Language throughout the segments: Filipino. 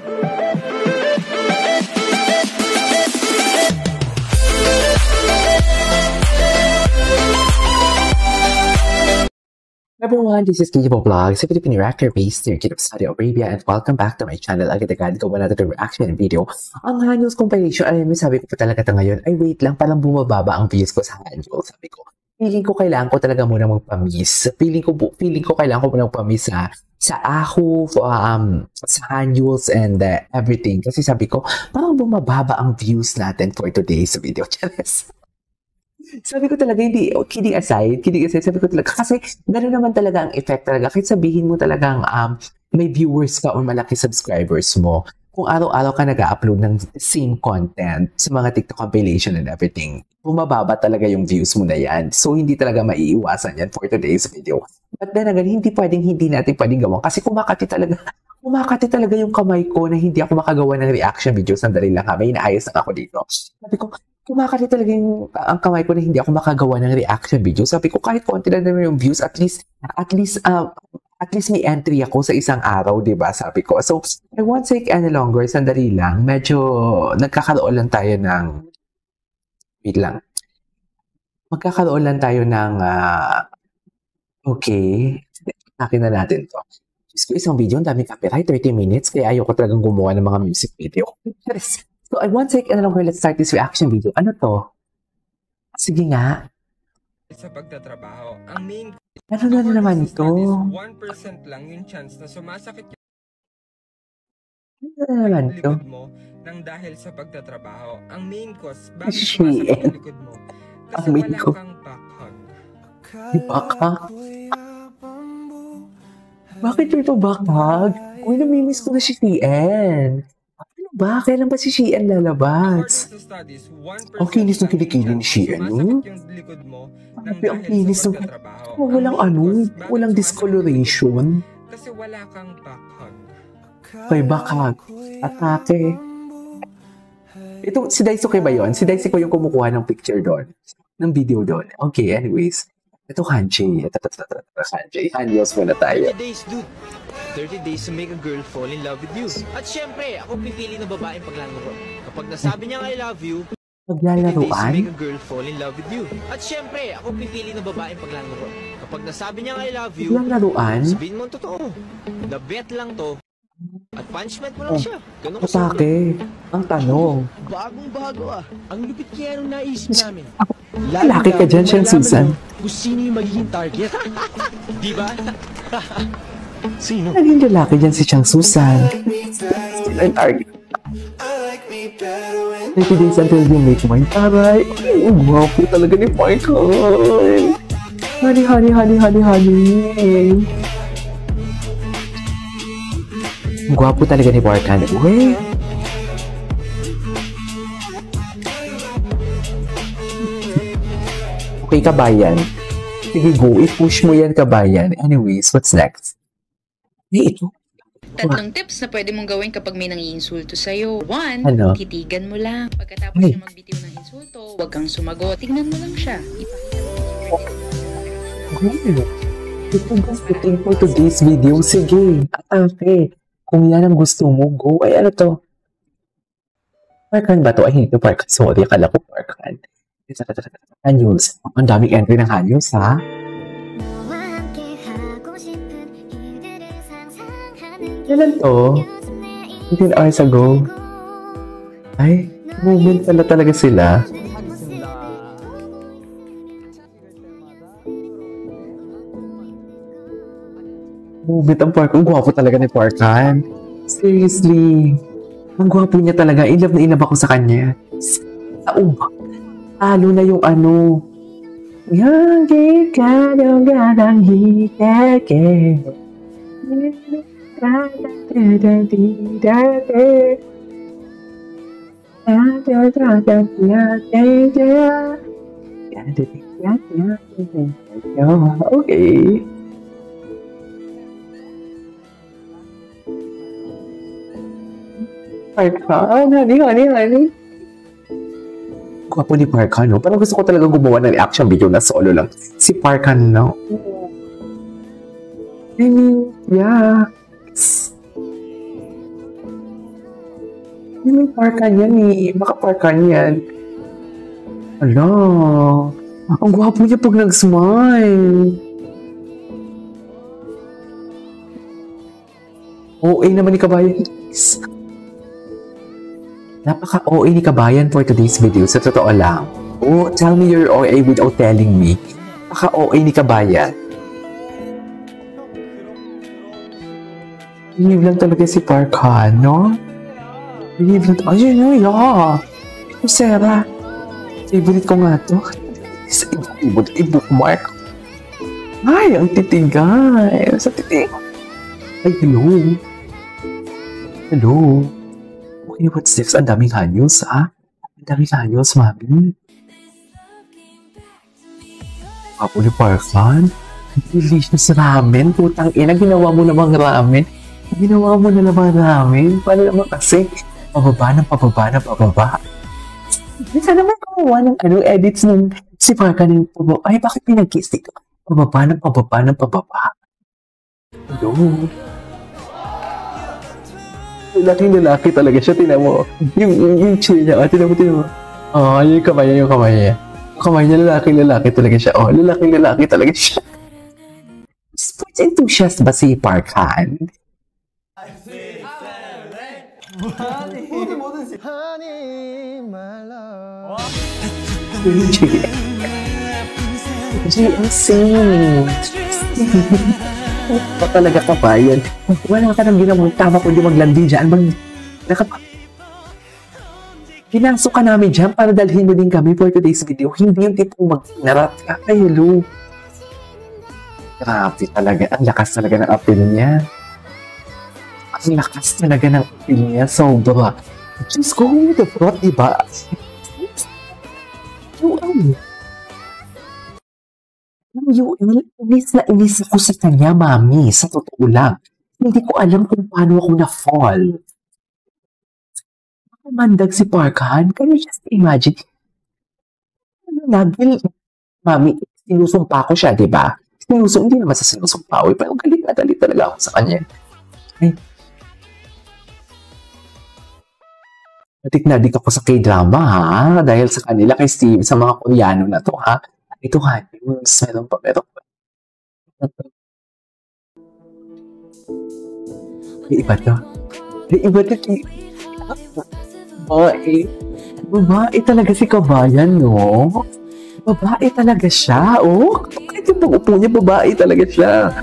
Everyone, this is Kijibo Vlogs, a Filipino reactor based here in Saudi Arabia, and welcome back to my channel. Agad-agad ko wala na ito reaction video. Ang Hanyos compilation, alam mo, sabi ko pa talaga ngayon, ay wait lang, palang bumababa ang views ko sa Hanyos. Sabi ko, feeling ko kailangan ko talaga muna magpa-miss. Feeling ko kailangan ko muna magpa-miss sa Ahu, sa Hanyos, and everything. Kasi sabi ko, parang bumababa ang views natin for today's video. Sabi ko talaga, hindi, kidding aside, sabi ko talaga, kasi gano'n naman talaga ang effect talaga. Kahit sabihin mo talagang may viewers ka o malaki subscribers mo, kung araw-araw ka nag-upload ng same content sa mga TikTok compilation and everything, bumababa talaga yung views mo na yan. So, hindi talaga maiiwasan yan for today's video. But then again, hindi natin pwedeng gawin. Kasi kumakati talaga yung kamay ko na hindi ako makagawa ng reaction video. Sandali lang ha, may inaayos na ako dito. Sabi ko, kumakati talaga ang kamay ko na hindi ako makagawa ng reaction video. Sabi ko, kahit konti lang naman yung views, at least may entry ako sa isang araw, diba? Sabi ko. So, I won't take any longer. Sandali lang. Medyo nagkakaroon lang tayo ng... Wait lang. Magkakaroon lang tayo ng... okay. Akin na natin to. Diyos ko, isang video, ang daming copyright, 30 minutes, kaya ayoko talagang gumawa ng mga music video. So, I won't take any longer. Let's start this reaction video. Ano to? Sige nga. Sa pagtatrabaho, ang main... Ano na naman ito? 1% lang yung chance na sumasakit Ano na naman ito? likod mo nang dahil sa pagtatrabaho. Ang main cause, bakit sumasakit yung likod mo? Kasi wala kang back hug. Back hug? Bakit ito back hug? Uy, namimiss ko na si Tian. Ano ba? Kailan ba si Shian lalabas? Ang kinis ng kilikili ni Shian, no? Ang kinis ng... walang discoloration. Kasi wala kang back hug. Kay back hug. Atake. Ito, si Daisuke ba yun? Si Daisuke yung kumukuha ng picture doon. Ng video doon. Okay, anyways. Ito Hanji. Hanji. Hanyos muna tayo. 30 days, dude. 30 days to make a girl fall in love with you. At syempre, ako pipili ng babaeng paglalaro. Kapag nasabi niya I love you, 30 days to make a girl fall in love with you. At syempre, ako pipili ng babaeng paglalaro. Kapag nasabi niya I love you, sabihin mo ang totoo. The bet lang to. At punishment mo lang siya. Ganun ko sa ang tanong. bagong-bago ah. Ang lupit kaya nung naisip namin. Laki ka dyan, Siyang Susan. Kung sino yung magiging target. Di ba? Sino? Naging lalaki dyan si Siyang Susan. Sila yung target. 30 days until you meet my taray. Ang gwapo talaga ni Michael. Honey. Ang gwapo talaga ni Barkan. Uy! Okay, kabayan. Sige, go. I-push mo yan, kabayan. Anyways, what's next? Ito. Tatlong tips na pwede mong gawin kapag may nangiinsulto sa'yo. 1, titigan mo lang. Pagkatapos niya magbitiw ng insulto, huwag kang sumagot. Tignan mo lang siya. Ito guys, waiting for today's video. Sige, atake. Kung yan ang gusto mo, go. Ay, ano to? Parkan ba to? Ay, hindi to Parkan. Sorry, akala ko Parkan. Hanyos. Ang daming entry ng Hanyos, ha? Kailan to? 15 hours ago. Ay, moment pala talaga sila. Moment ang Parkan. Ang gwapo talaga ni Parkan. Seriously. Ang gwapo niya talaga. In love na in love ako sa kanya. Talo na yung ano. Yagi ka yung gadang hikake. Okay. Parkan, honey. Gwapo ni Parkan, no? Parang gusto ko talaga gumawa ng reaction video na solo lang. Si Parkan, no? I mean, yeah. May parkan yan eh. Baka parkan yan. Ala. Ang gwapo niya pag nag-smile. OA naman ni Kabayan. Napaka-OA ni Kabayan for today's video. Sa totoo lang. Oh, tell me you're OA without telling me. Napaka-OA ni Kabayan. Believe lang talaga si Parkan, no? Believe lang. Ayun, yeah. Ito, Sarah. Favorite ko nga to. I-bookmark. Ay, ang titigay. Sa titig. Ay, hello. Hello. Okay, what's this? Ang daming hanyos, ha? Ang daming hanyos, mami. Apo ni Parkan. Delicious ramen. Putang ina, ginawa mo namang ramen. Ginawa mo na naman ramen. Paano naman kasi? Pababa ng pababa. Sana naman gumawa ng edits ng si Parkan ng pababa. Ay, bakit pinag-kiss dito? Pababa ng pababa. Hello. Lalaki talaga siya, tinan mo. Yung chill niya, tinan mo. Oh, yung kamay niya. Kamay niya, lalaki talaga siya. Oh, lalaki talaga siya. Sports enthusiast ba si Parkan? GMC. Pa talaga Kabayan. Wala ka nang ginawang tama kundi maglandi dyan. Pinasok ka namin dyan para dalhin mo din kami for today's video. Hindi yung tipong mag-narat ka. Ay, hello. Grabe talaga. Ang lakas talaga ng appeal niya. Ang lakas talaga ng appeal niya. Sobra. Just go with the plot, diba? Inis ako sa kanya, mami. Sa totoo lang. Hindi ko alam kung paano ako na-fall. Mandag si Parkan. Can you just imagine? Mami, sinusumpa ko siya, di ba? Hindi naman sa sinusumpa ko. Pero galit talaga ako sa kanya. Ay. Nadik ako sa K-drama, ha? Dahil sa kanila, kay Steve, sa mga Koreano na to, ha? Ito, ha? Meron pa. May iba to. Babae talaga si Kabayan, no? Babae talaga siya, oh. Kahit yung pag-upo niya, babae talaga siya.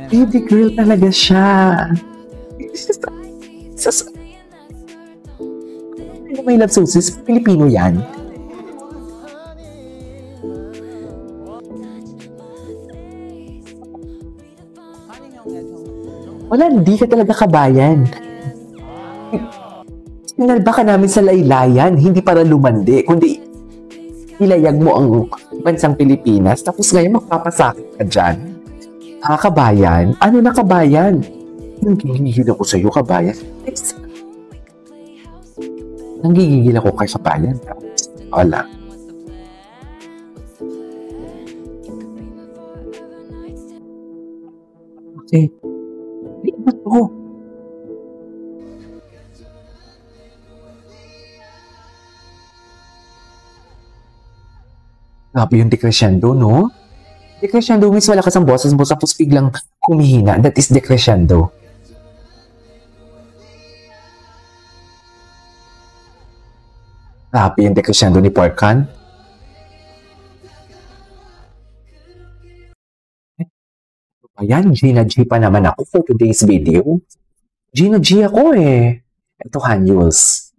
Baby girl talaga siya. May love sources, Pilipino yan. Wala, hindi ka talaga Kabayan. Sinalba ka namin sa laylayan, hindi para lumandi, kundi ilayag mo ang bansang Pilipinas, tapos ngayon magpapasakit ka dyan. Kabayan? Ano na Kabayan? Nanggigigil ako sa'yo, Kabayan. Nanggigigil ako kay Kabayan. Wala. Okay. Ano to? Grabe yung decrescendo, no? Decrescendo means wala ka sang boses mo tapos biglang humihina. That is decrescendo. Grabe yung decrescendo ni Parkan. Ayan, Gina G pa naman ako for today's video. Gina G ako eh. Ito, Hanyos.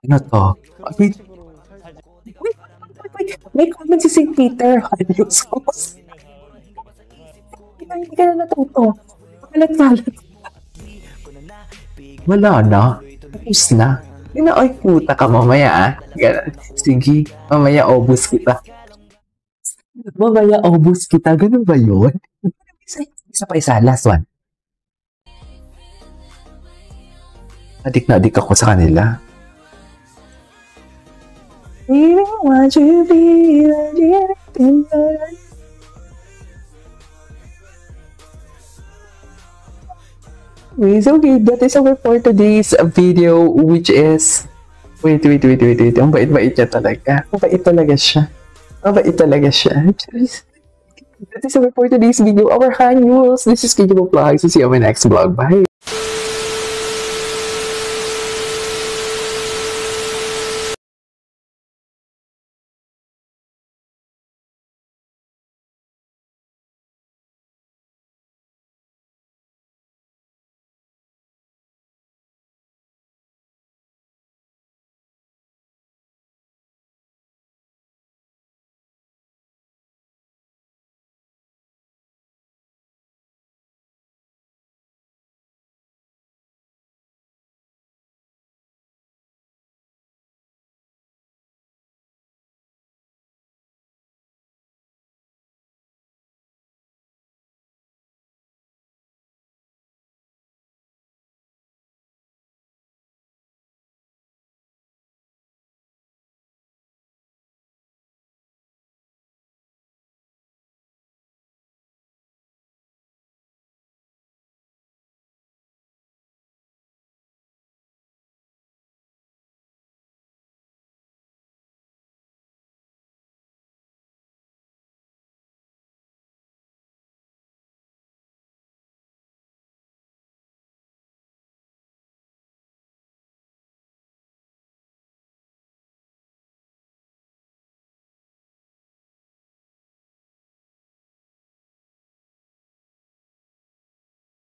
Ano to? Wait. May comment si St. Peter. Hanyos ko. Hindi ka na natuto. Palat-palat. Wala na. Tapos na. Ay, puta ka mamaya, ah. Ganun. Sige, mamaya obus kita. Ganun ba yun? Isa pa isa. Last one. Adik na adik ako sa kanila. Okay, that is our for today's video, which is... Wait. Ang bait-bait niya talaga. Mabait talaga siya. That is our for today's video, our Hanyuls. This is KJ Vlogs. See you on my next vlog. Bye!